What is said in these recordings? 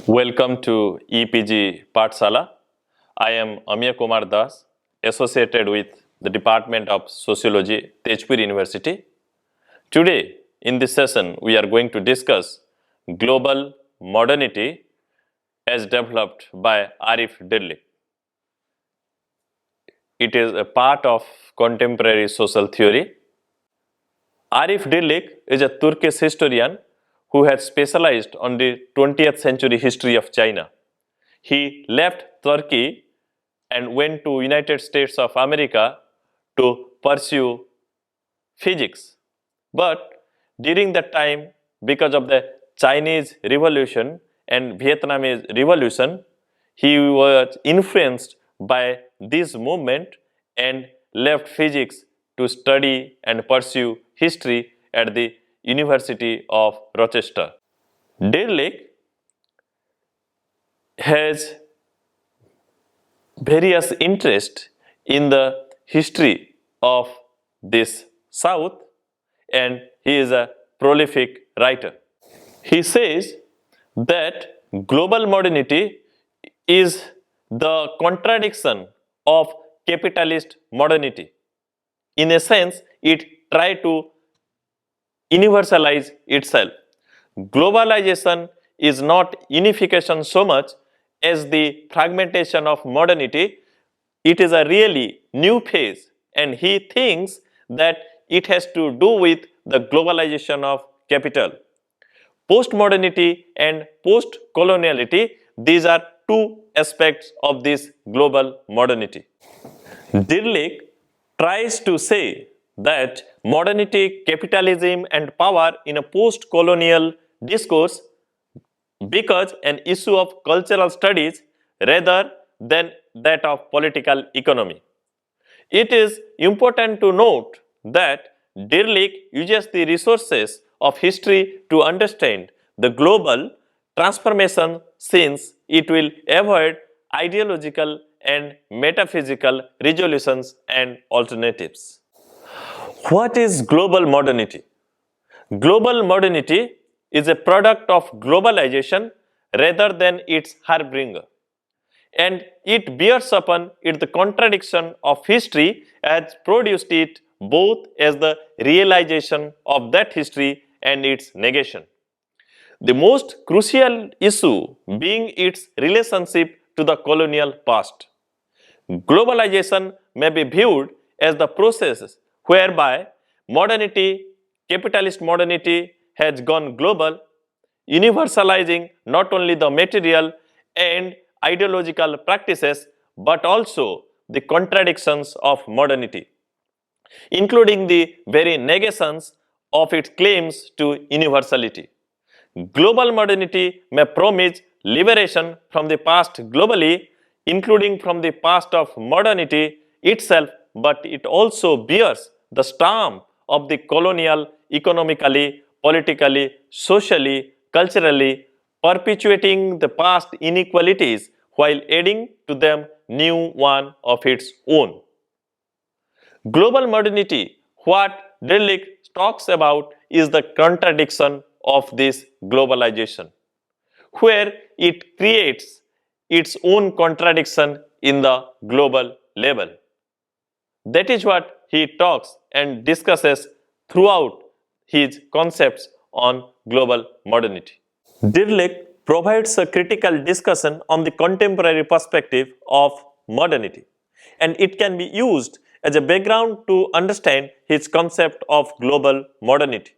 Welcome to EPG Pathsala. I am Amya Kumar Das, associated with the Department of Sociology, Tezpur University. Today, in this session, we are going to discuss global modernity as developed by Arif Dirlik. It is a part of contemporary social theory. Arif Dirlik is a Turkish historian who has specialized on the 20th century history of China. He left Turkey and went to United States of America to pursue physics. But during that time, because of the Chinese Revolution and Vietnamese Revolution, he was influenced by this movement and left physics to study and pursue history at the University of Rochester. Dirlik has various interest in the history of this South, and he is a prolific writer. He says that global modernity is the contradiction of capitalist modernity. In a sense, it tries to universalize itself. Globalization is not unification so much as the fragmentation of modernity. It is a really new phase, and he thinks that it has to do with the globalization of capital. Postmodernity and post-coloniality, these are two aspects of this global modernity. Dirlik tries to say that modernity, capitalism, and power in a post-colonial discourse because an issue of cultural studies rather than that of political economy. It is important to note that Dirlik uses the resources of history to understand the global transformation, since it will avoid ideological and metaphysical resolutions and alternatives. What is global modernity? Global modernity is a product of globalization rather than its harbinger, and it bears upon it the contradiction of history as produced it both as the realization of that history and its negation. The most crucial issue being its relationship to the colonial past. Globalization may be viewed as the process whereby modernity, capitalist modernity, has gone global, universalizing not only the material and ideological practices but also the contradictions of modernity, including the very negations of its claims to universality. Global modernity may promise liberation from the past globally, including from the past of modernity itself, but it also bears the stamp of the colonial, economically, politically, socially, culturally, perpetuating the past inequalities while adding to them new one of its own. Global modernity, what Dirlik talks about, is the contradiction of this globalization, where it creates its own contradiction in the global level. That is what he talks and discusses throughout his concepts on global modernity. Dirlik provides a critical discussion on the contemporary perspective of modernity, and it can be used as a background to understand his concept of global modernity.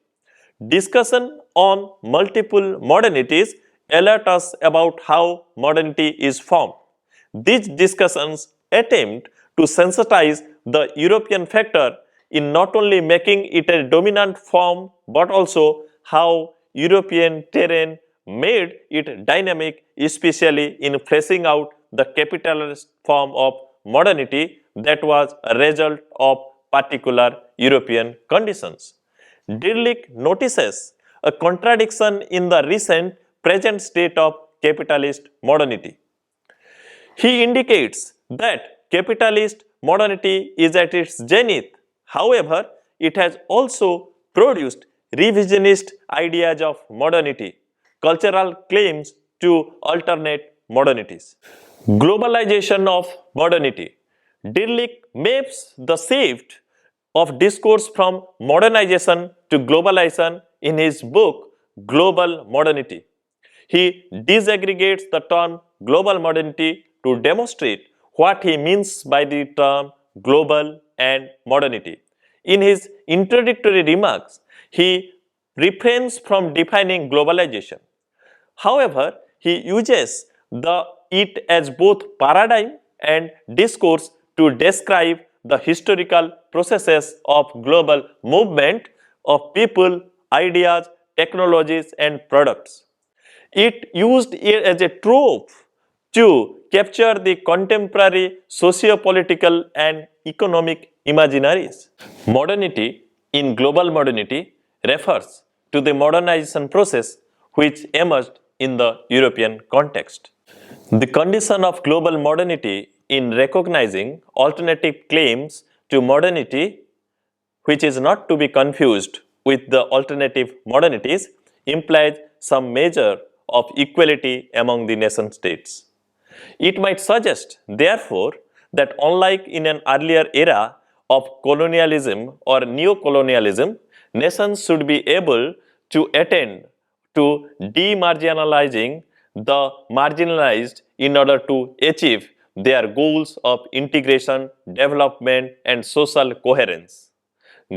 Discussion on multiple modernities alert us about how modernity is formed. These discussions attempt to sensitize the European factor in not only making it a dominant form but also how European terrain made it dynamic, especially in fleshing out the capitalist form of modernity that was a result of particular European conditions. Dirlik notices a contradiction in the recent present state of capitalist modernity. He indicates that capitalist modernity is at its zenith. However, it has also produced revisionist ideas of modernity, cultural claims to alternate modernities. Globalization of modernity. Dirlik maps the shift of discourse from modernization to globalization in his book Global Modernity. He disaggregates the term global modernity to demonstrate what he means by the term global and modernity. In his introductory remarks, he refrains from defining globalization. However, he uses it as both paradigm and discourse to describe the historical processes of global movement of people, ideas, technologies, and products. It used it as a trope to capture the contemporary socio-political and economic imaginaries. Modernity in global modernity refers to the modernization process which emerged in the European context. The condition of global modernity in recognizing alternative claims to modernity, which is not to be confused with the alternative modernities, implies some measure of equality among the nation states. It might suggest, therefore, that unlike in an earlier era of colonialism or neo-colonialism, nations should be able to attend to demarginalizing the marginalized in order to achieve their goals of integration, development, and social coherence.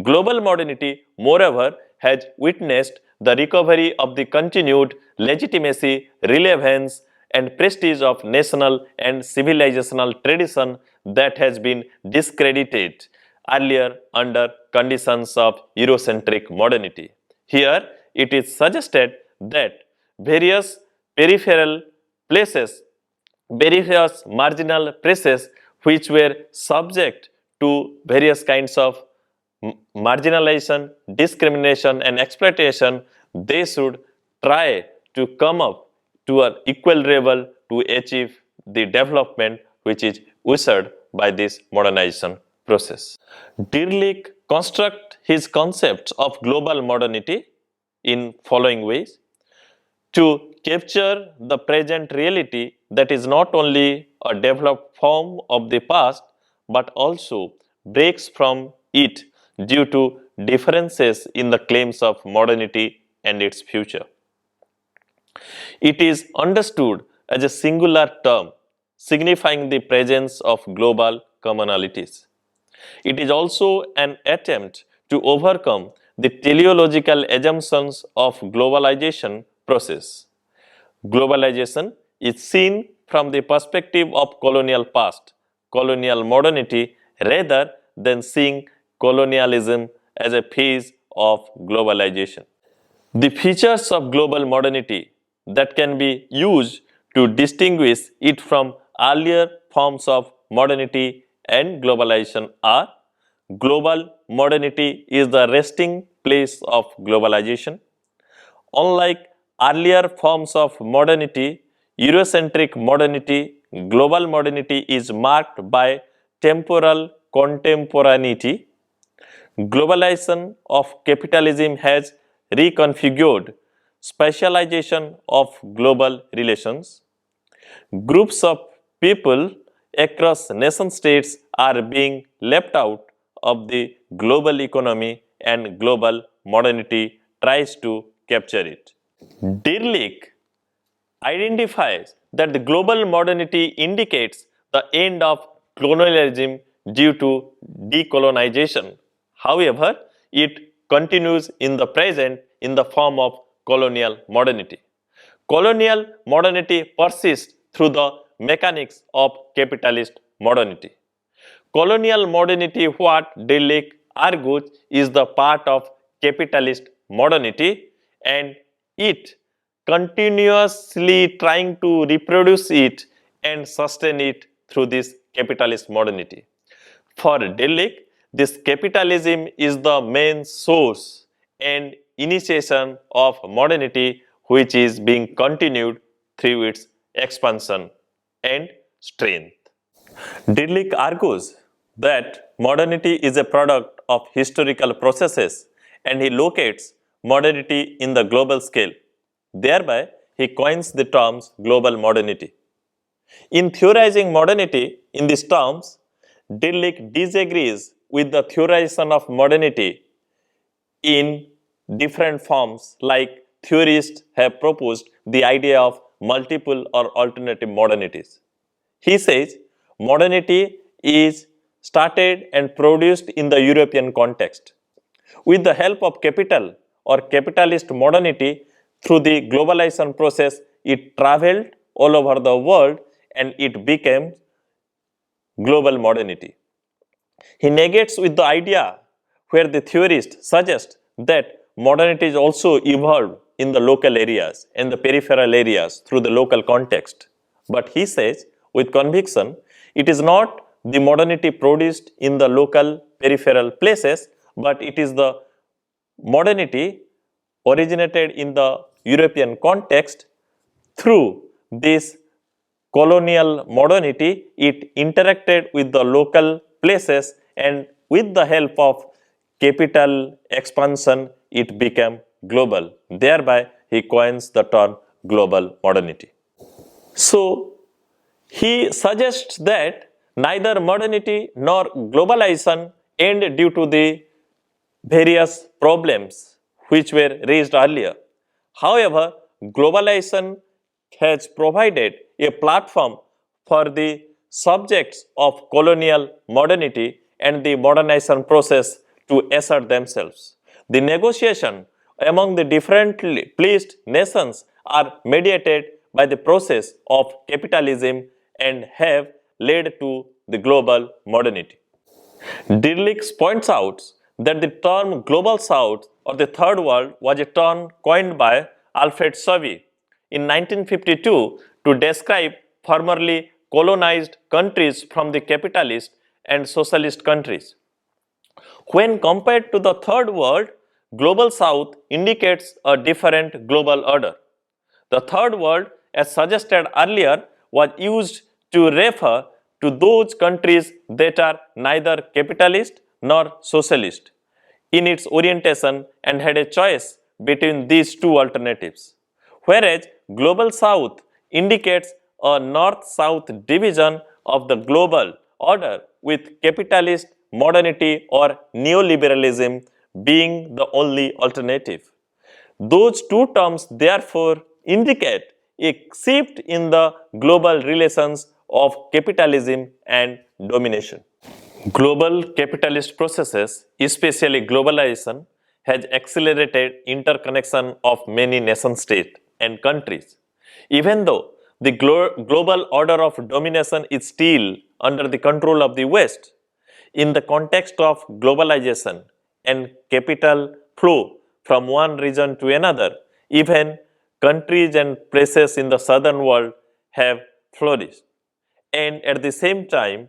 Global modernity, moreover, has witnessed the recovery of the continued legitimacy, relevance, and prestige of national and civilizational tradition that has been discredited earlier under conditions of Eurocentric modernity. Here, it is suggested that various peripheral places, various marginal places which were subject to various kinds of marginalization, discrimination, and exploitation, they should try to come up to an equal level to achieve the development which is ushered by this modernization process. Dirlik constructs his concepts of global modernity in following ways: to capture the present reality that is not only a developed form of the past but also breaks from it due to differences in the claims of modernity and its future. It is understood as a singular term signifying the presence of global commonalities. It is also an attempt to overcome the teleological assumptions of globalization process. Globalization is seen from the perspective of colonial past, colonial modernity, rather than seeing colonialism as a phase of globalization. The features of global modernity that can be used to distinguish it from earlier forms of modernity and globalization are: global modernity is the resting place of globalization. Unlike earlier forms of modernity, Eurocentric modernity, global modernity is marked by temporal contemporaneity. Globalization of capitalism has reconfigured specialization of global relations. Groups of people across nation states are being left out of the global economy and global modernity tries to capture it. Dirlik identifies that the global modernity indicates the end of colonialism due to decolonization. However, it continues in the present in the form of colonial modernity. Colonial modernity persists through the mechanics of capitalist modernity. Colonial modernity, what Dirlik argues, is the part of capitalist modernity, and it continuously trying to reproduce it and sustain it through this capitalist modernity. For Dirlik, this capitalism is the main source and initiation of modernity, which is being continued through its expansion and strength. Dirlik argues that modernity is a product of historical processes and he locates modernity in the global scale. Thereby, he coins the terms global modernity. In theorizing modernity in these terms, Dirlik disagrees with the theorization of modernity in different forms, like theorists have proposed the idea of multiple or alternative modernities. He says modernity is started and produced in the European context. With the help of capital or capitalist modernity through the globalization process, it traveled all over the world and it became global modernity. He negates with the idea where the theorists suggest that modernity is also evolved in the local areas and the peripheral areas through the local context. But he says with conviction, it is not the modernity produced in the local peripheral places, but it is the modernity originated in the European context through this colonial modernity. It interacted with the local places, and with the help of capital expansion, it became global. Thereby, he coins the term global modernity. So, he suggests that neither modernity nor globalization end due to the various problems which were raised earlier. However, globalization has provided a platform for the subjects of colonial modernity and the modernization process to assert themselves. The negotiation among the differently placed nations are mediated by the process of capitalism and have led to the global modernity. Dirlik points out that the term Global South or the Third World was a term coined by Alfred Sauvy in 1952 to describe formerly colonized countries from the capitalist and socialist countries. When compared to the Third World, Global South indicates a different global order. The Third World, as suggested earlier, was used to refer to those countries that are neither capitalist nor socialist in its orientation and had a choice between these two alternatives. Whereas Global South indicates a north-south division of the global order, with capitalist modernity or neoliberalism being the only alternative. Those two terms therefore indicate a shift in the global relations of capitalism and domination. Global capitalist processes, especially globalization, has accelerated interconnection of many nation states and countries. Even though the global order of domination is still under the control of the West, in the context of globalization and capital flow from one region to another, even countries and places in the southern world have flourished. And at the same time,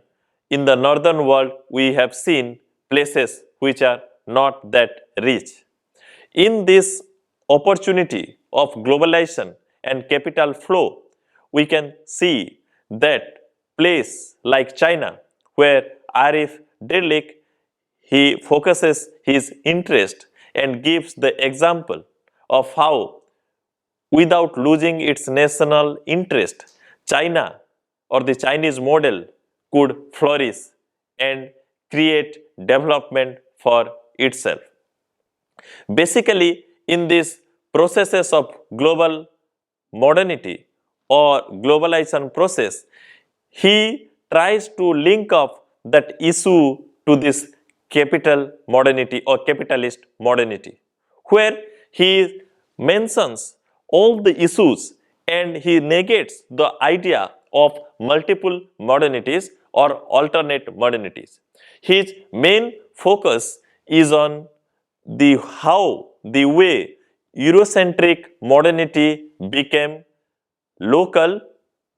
in the northern world, we have seen places which are not that rich. In this opportunity of globalization and capital flow, we can see that place like China, where Arif Dirlik, he focuses his interest and gives the example of how, without losing its national interest, China or the Chinese model could flourish and create development for itself. Basically, in these processes of global modernity or globalization process, he tries to link up that issue to this capital modernity or capitalist modernity, where he mentions all the issues and he negates the idea of multiple modernities or alternate modernities. His main focus is on the how the way Eurocentric modernity became local,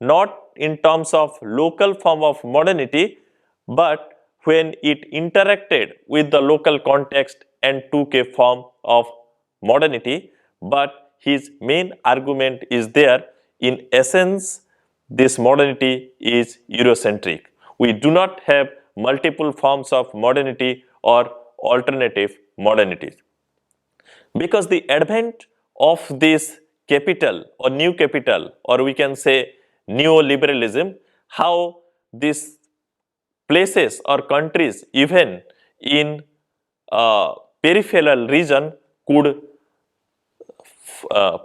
not in terms of local form of modernity, but when it interacted with the local context and took a form of modernity. But his main argument is there, in essence, this modernity is Eurocentric. We do not have multiple forms of modernity or alternative modernities. Because the advent of this capital or new capital, or we can say neoliberalism, how these places or countries even in peripheral region could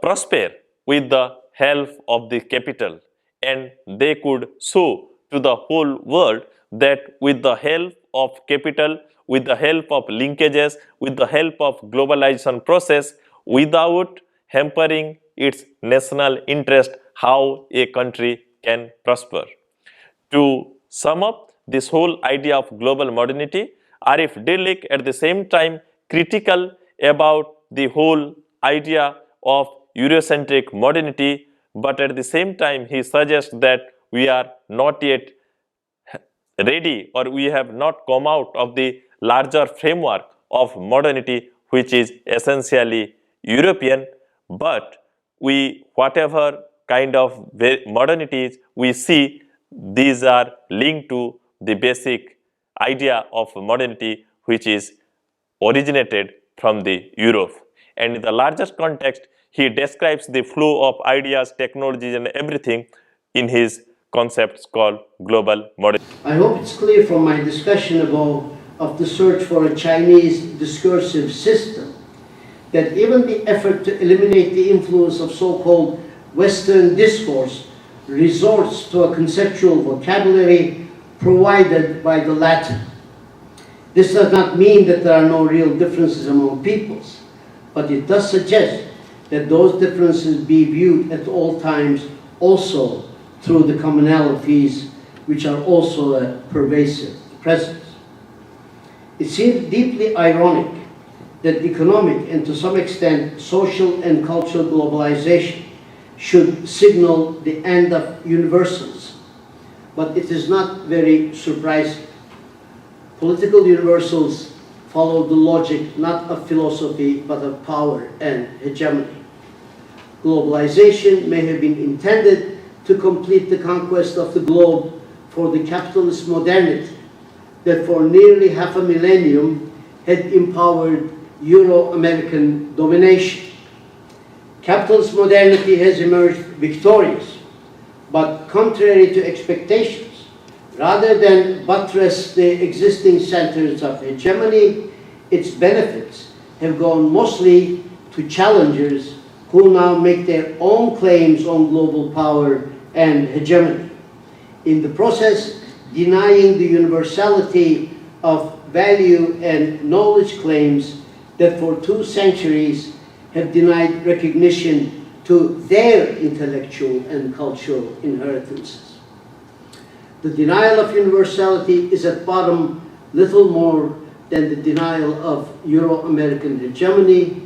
prosper with the help of the capital, and they could show to the whole world that with the help of capital, with the help of linkages, with the help of globalization process, without hampering its national interest, how a country can prosper. To sum up this whole idea of global modernity, Arif Dirlik at the same time critical about the whole idea of Eurocentric modernity, but at the same time he suggests that we are not yet ready, or we have not come out of the larger framework of modernity, which is essentially European, but we, whatever kind of modernities we see, these are linked to the basic idea of modernity, which is originated from the Europe. And in the larger context, he describes the flow of ideas, technologies, and everything in his concepts called global modernity. I hope it's clear from my discussion of the search for a Chinese discursive system that even the effort to eliminate the influence of so-called Western discourse resorts to a conceptual vocabulary provided by the Latin. This does not mean that there are no real differences among peoples, but it does suggest that those differences be viewed at all times also through the commonalities which are also a pervasive presence. It seems deeply ironic that economic and to some extent social and cultural globalization should signal the end of universals, but it is not very surprising. Political universals follow the logic not of philosophy but of power and hegemony. Globalization may have been intended to complete the conquest of the globe for the capitalist modernity that for nearly half a millennium had empowered Euro-American domination. Capitalist modernity has emerged victorious, but contrary to expectations, rather than buttress the existing centers of hegemony, its benefits have gone mostly to challengers who now make their own claims on global power and hegemony. In the process, denying the universality of value and knowledge claims that for 2 centuries have denied recognition to their intellectual and cultural inheritances. The denial of universality is at bottom little more than the denial of Euro-American hegemony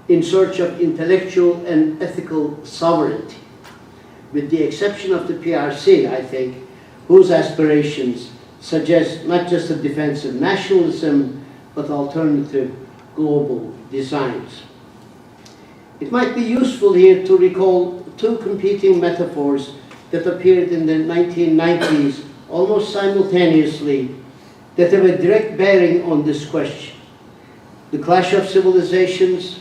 in search of intellectual and ethical sovereignty, with the exception of the PRC, I think, whose aspirations suggest not just a defense of nationalism, but alternative global designs. It might be useful here to recall 2 competing metaphors that appeared in the 1990s almost simultaneously that have a direct bearing on this question. The clash of civilizations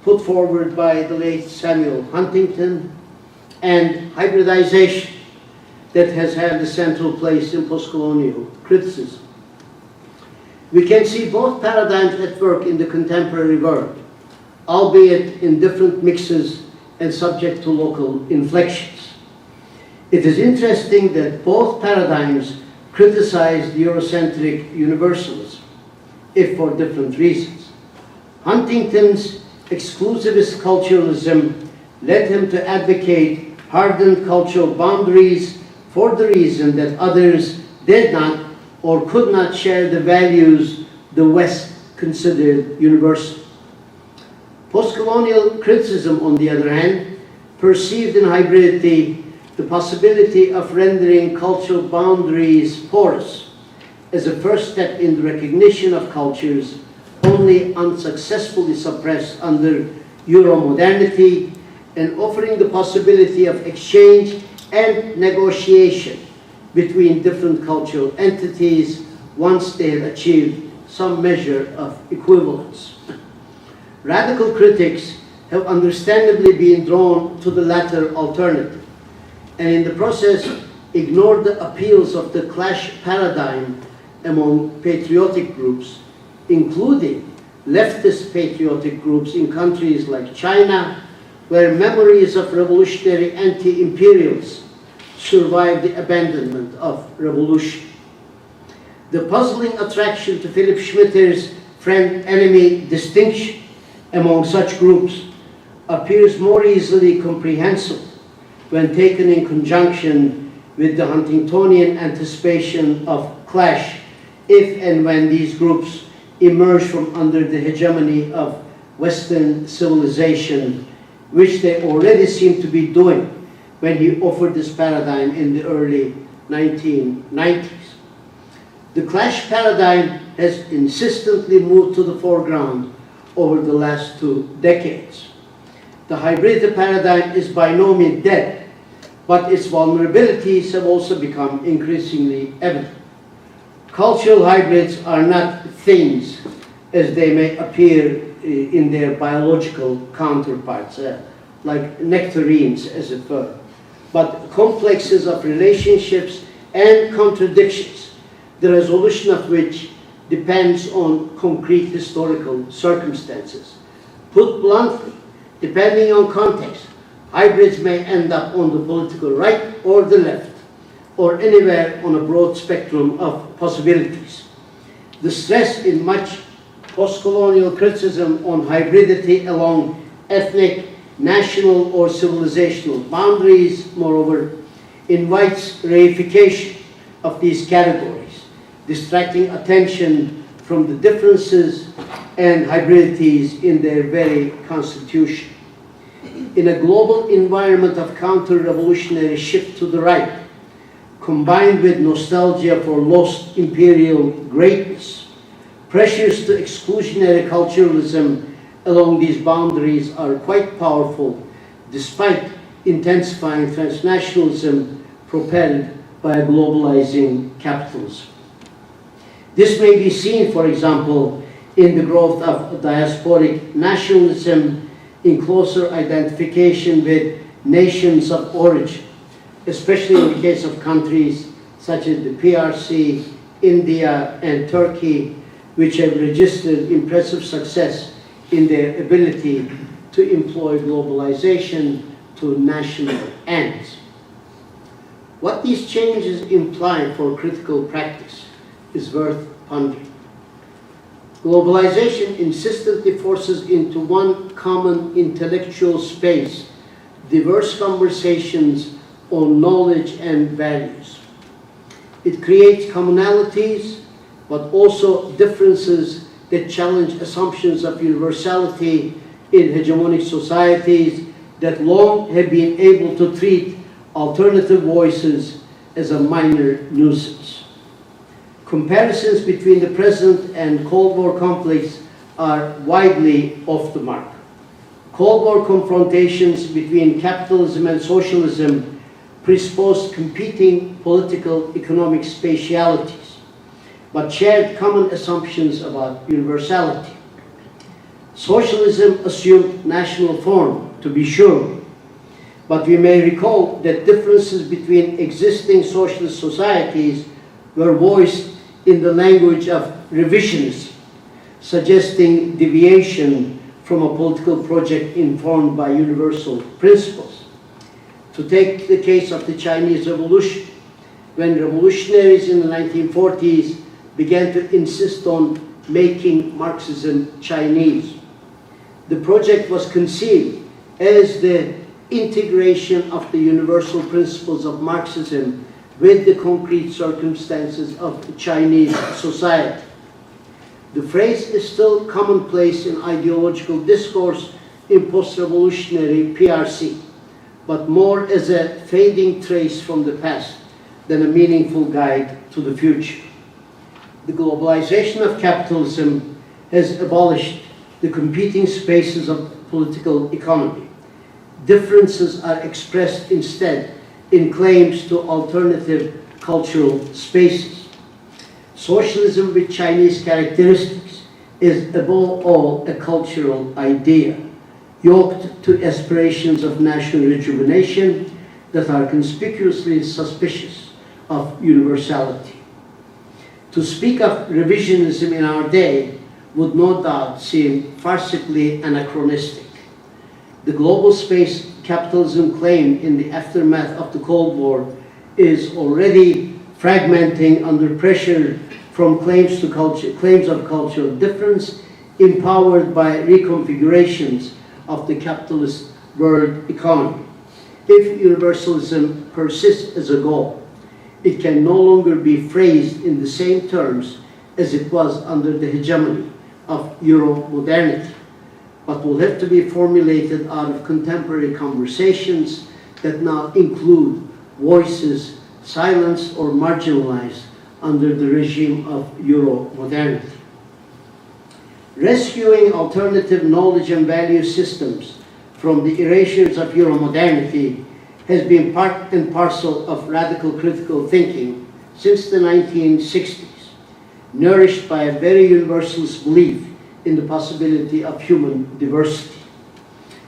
put forward by the late Samuel Huntington, and hybridization that has had a central place in post-colonial criticism. We can see both paradigms at work in the contemporary world, albeit in different mixes and subject to local inflections. It is interesting that both paradigms criticize the Eurocentric universalism, if for different reasons. Huntington's exclusivist culturalism led him to advocate hardened cultural boundaries for the reason that others did not or could not share the values the West considered universal. Post-colonial criticism, on the other hand, perceived in hybridity the possibility of rendering cultural boundaries porous as a first step in the recognition of cultures only unsuccessfully suppressed under Euro-modernity, and offering the possibility of exchange and negotiation between different cultural entities once they have achieved some measure of equivalence. Radical critics have understandably been drawn to the latter alternative, and in the process ignored the appeals of the clash paradigm among patriotic groups, including leftist patriotic groups in countries like China, where memories of revolutionary anti-imperials survived the abandonment of revolution. The puzzling attraction to Philip Schmitter's friend-enemy distinction among such groups appears more easily comprehensible when taken in conjunction with the Huntingtonian anticipation of clash if and when these groups emerge from under the hegemony of Western civilization, which they already seem to be doing when he offered this paradigm in the early 1990s. The clash paradigm has insistently moved to the foreground over the last 2 decades. The hybrid paradigm is by no means dead, but its vulnerabilities have also become increasingly evident. Cultural hybrids are not things as they may appear in their biological counterparts, like nectarines, as it were, but complexes of relationships and contradictions, the resolution of which depends on concrete historical circumstances. Put bluntly, depending on context, hybrids may end up on the political right or the left, or anywhere on a broad spectrum of possibilities. The stress in much post-colonial criticism on hybridity along ethnic, national, or civilizational boundaries, moreover, invites reification of these categories, distracting attention from the differences and hybridities in their very constitution. In a global environment of counter-revolutionary shift to the right, combined with nostalgia for lost imperial greatness, pressures to exclusionary culturalism along these boundaries are quite powerful, despite intensifying transnationalism propelled by a globalizing capitalism. This may be seen, for example, in the growth of diasporic nationalism in closer identification with nations of origin, especially in the case of countries such as the PRC, India, and Turkey, which have registered impressive success in their ability to employ globalization to national ends. What these changes imply for critical practice is worth pondering. Globalization insistently forces into one common intellectual space diverse conversations on knowledge and values. It creates commonalities, but also differences that challenge assumptions of universality in hegemonic societies that long have been able to treat alternative voices as a minor nuisance. Comparisons between the present and Cold War conflicts are widely off the mark. Cold War confrontations between capitalism and socialism presupposed competing political economic spatialities, but shared common assumptions about universality. Socialism assumed national form, to be sure, but we may recall that differences between existing socialist societies were voiced in the language of revisionism, suggesting deviation from a political project informed by universal principles. To take the case of the Chinese Revolution, when revolutionaries in the 1940s began to insist on making Marxism Chinese, the project was conceived as the integration of the universal principles of Marxism with the concrete circumstances of Chinese society. The phrase is still commonplace in ideological discourse in post-revolutionary PRC, but more as a fading trace from the past than a meaningful guide to the future. The globalization of capitalism has abolished the competing spaces of political economy. Differences are expressed instead in claims to alternative cultural spaces. Socialism with Chinese characteristics is above all a cultural idea, yoked to aspirations of national rejuvenation that are conspicuously suspicious of universality. To speak of revisionism in our day would no doubt seem farcically anachronistic. The global space capitalism claim in the aftermath of the Cold War is already fragmenting under pressure from claims of cultural difference, empowered by reconfigurations of the capitalist world economy. If universalism persists as a goal, it can no longer be phrased in the same terms as it was under the hegemony of Euro-modernity, but will have to be formulated out of contemporary conversations that now include voices silenced or marginalized under the regime of Euro-modernity. Rescuing alternative knowledge and value systems from the erasures of Euro-modernity has been part and parcel of radical critical thinking since the 1960s, nourished by a very universalist belief in the possibility of human diversity.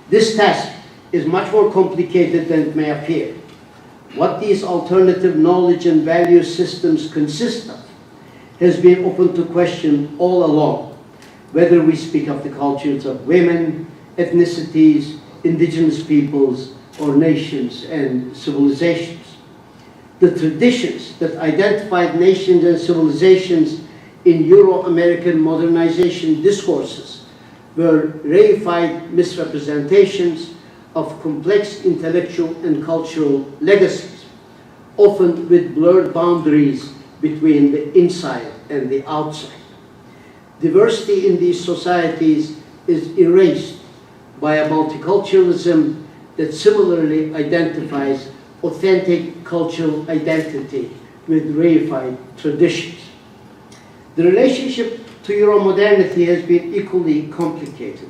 This task is much more complicated than it may appear. What these alternative knowledge and value systems consist of has been open to question all along, whether we speak of the cultures of women, ethnicities, indigenous peoples, or nations and civilizations. The traditions that identified nations and civilizations in Euro-American modernization discourses were reified misrepresentations of complex intellectual and cultural legacies, often with blurred boundaries between the inside and the outside. Diversity in these societies is erased by a multiculturalism that similarly identifies authentic cultural identity with reified traditions. The relationship to Euro-modernity has been equally complicated.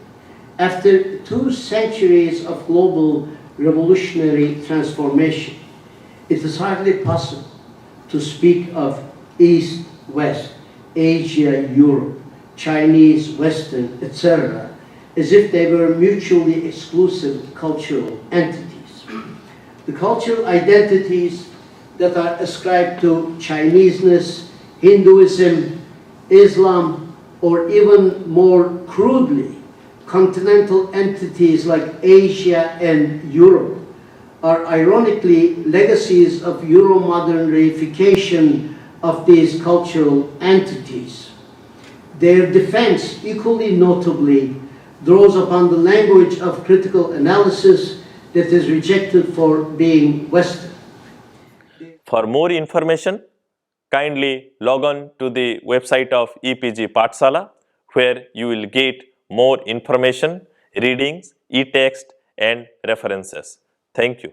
After 2 centuries of global revolutionary transformation, it is hardly possible to speak of East, West, Asia, Europe, Chinese, Western, etc., as if they were mutually exclusive cultural entities. The cultural identities that are ascribed to Chineseness, Hinduism, Islam, or even more crudely, continental entities like Asia and Europe are ironically legacies of Euro-modern reification of these cultural entities. Their defense, equally notably, draws upon the language of critical analysis that is rejected for being Western. For more information, kindly log on to the website of EPG Pathsala, where you will get more information, readings, e-text, and references. Thank you.